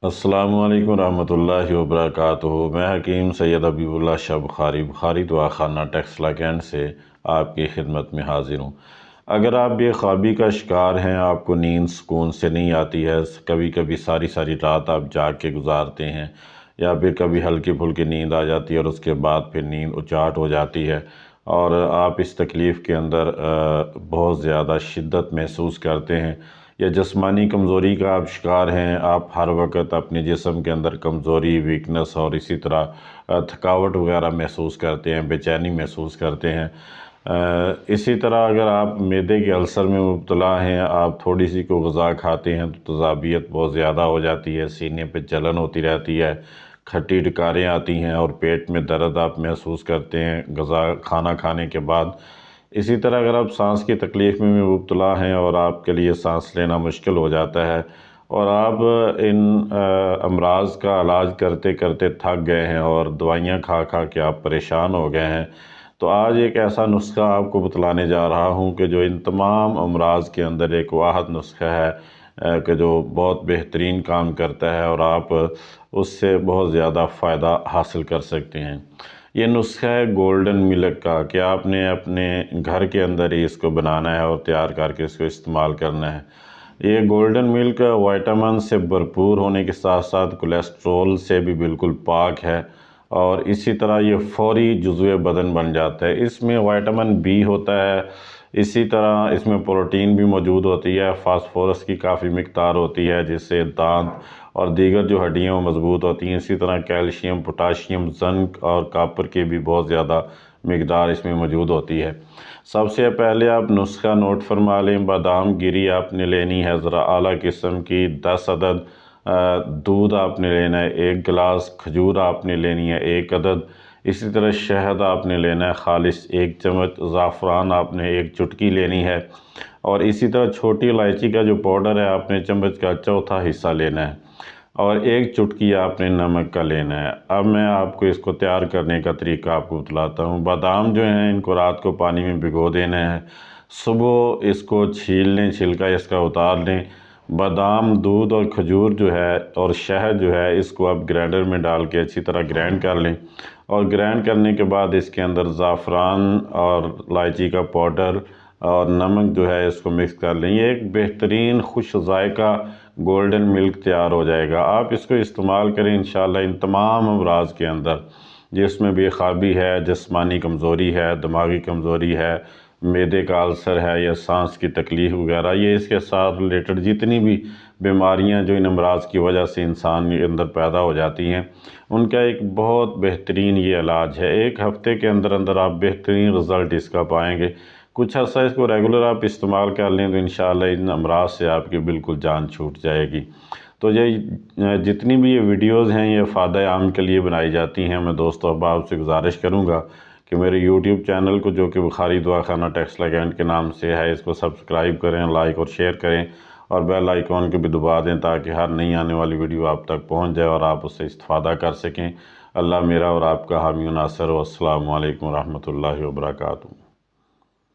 السلام علیکم ورحمۃ اللہ وبرکاتہ۔ میں حکیم سید حبیب اللہ شاہ بخاری دعا خانہ ٹیکسلا کینٹ سے آپ کی خدمت میں حاضر ہوں۔ اگر آپ بے خوابی کا شکار ہیں، آپ کو نیند سکون سے نہیں آتی ہے، کبھی کبھی ساری رات آپ جاگ کے گزارتے ہیں، یا پھر کبھی ہلکی پھلکی نیند آ جاتی ہے اور اس کے بعد پھر نیند اچاٹ ہو جاتی ہے، اور آپ اس تکلیف کے اندر بہت زیادہ شدت محسوس کرتے ہیں، یا جسمانی کمزوری کا آپ شکار ہیں، آپ ہر وقت اپنے جسم کے اندر کمزوری، ویکنس اور اسی طرح تھکاوٹ وغیرہ محسوس کرتے ہیں، بے چینی محسوس کرتے ہیں۔ اسی طرح اگر آپ معدے کے السر میں مبتلا ہیں، آپ تھوڑی سی کو غذا کھاتے ہیں تو تذابیت بہت زیادہ ہو جاتی ہے، سینے پہ جلن ہوتی رہتی ہے، کھٹی ڈکاریں آتی ہیں اور پیٹ میں درد آپ محسوس کرتے ہیں کھانا کھانے کے بعد۔ اسی طرح اگر آپ سانس کی تکلیف میں مبتلا ہیں اور آپ کے لیے سانس لینا مشکل ہو جاتا ہے، اور آپ ان امراض کا علاج کرتے کرتے تھک گئے ہیں اور دوائیاں کھا کھا کے آپ پریشان ہو گئے ہیں، تو آج ایک ایسا نسخہ آپ کو بتلانے جا رہا ہوں کہ جو ان تمام امراض کے اندر ایک واحد نسخہ ہے، کہ جو بہت بہترین کام کرتا ہے اور آپ اس سے بہت زیادہ فائدہ حاصل کر سکتے ہیں۔ یہ نسخہ ہے گولڈن ملک کا، کہ آپ نے اپنے گھر کے اندر ہی اس کو بنانا ہے اور تیار کر کے اس کو استعمال کرنا ہے۔ یہ گولڈن ملک وائٹامن سے بھرپور ہونے کے ساتھ ساتھ کولیسٹرول سے بھی بالکل پاک ہے، اور اسی طرح یہ فوری جزو بدن بن جاتا ہے۔ اس میں وائٹامن بی ہوتا ہے، اسی طرح اس میں پروٹین بھی موجود ہوتی ہے، فاسفورس کی کافی مقدار ہوتی ہے جس سے دانت اور دیگر جو ہڈیاں وہ مضبوط ہوتی ہیں، اسی طرح کیلشیم، پوٹاشیم، زنک اور کاپر کی بھی بہت زیادہ مقدار اس میں موجود ہوتی ہے۔ سب سے پہلے آپ نسخہ نوٹ فرما لیں۔ بادام گری آپ نے لینی ہے ذرا اعلیٰ قسم کی 10 عدد، دودھ آپ نے لینا ہے 1 گلاس، کھجور آپ نے لینی ہے 1 عدد، اسی طرح شہد آپ نے لینا ہے خالص 1 چمچ، زعفران آپ نے 1 چٹکی لینی ہے، اور اسی طرح چھوٹی الائچی کا جو پاؤڈر ہے آپ نے چمچ کا چوتھا حصہ لینا ہے، اور 1 چٹکی آپ نے نمک کا لینا ہے۔ اب میں آپ کو اس کو تیار کرنے کا طریقہ آپ کو بتلاتا ہوں۔ بادام جو ہیں ان کو رات کو پانی میں بھگو دینا ہے، صبح اس کو چھیل لیں، چھلکا اس کا اتار لیں۔ بادام، دودھ اور کھجور جو ہے اور شہد جو ہے اس کو آپ گرینڈر میں ڈال کے اچھی طرح گرینڈ کر لیں، اور گرینڈ کرنے کے بعد اس کے اندر زعفران اور الائچی کا پاؤڈر اور نمک جو ہے اس کو مکس کر لیں۔ یہ ایک بہترین خوش ذائقہ گولڈن ملک تیار ہو جائے گا۔ آپ اس کو استعمال کریں، انشاءاللہ ان تمام امراض کے اندر، جس میں بے خوابی ہے، جسمانی کمزوری ہے، دماغی کمزوری ہے، معدے کا السر ہے یا سانس کی تکلیف وغیرہ، یہ اس کے ساتھ ریلیٹڈ جتنی بھی بیماریاں جو ان امراض کی وجہ سے انسان کے اندر پیدا ہو جاتی ہیں، ان کا ایک بہت بہترین یہ علاج ہے۔ 1 ہفتے کے اندر اندر آپ بہترین رزلٹ اس کا پائیں گے۔ کچھ عرصہ اس کو ریگولر آپ استعمال کر لیں تو انشاءاللہ ان امراض سے آپ کی بالکل جان چھوٹ جائے گی۔ تو یہ جتنی بھی یہ ویڈیوز ہیں یہ فائدہ عام کے لیے بنائی جاتی ہیں۔ میں دوستو احباب سے گزارش کروں گا کہ میرے یوٹیوب چینل کو، جو کہ بخاری دعا خانہ ٹیکسلا کینٹ کے نام سے ہے، اس کو سبسکرائب کریں، لائک اور شیئر کریں، اور بیل آئیکن کو بھی دبا دیں تاکہ ہر نئی آنے والی ویڈیو آپ تک پہنچ جائے اور آپ اس سے استفادہ کر سکیں۔ اللہ میرا اور آپ کا حامی و ناصر، والسلام علیکم ورحمۃ اللہ وبرکاتہ۔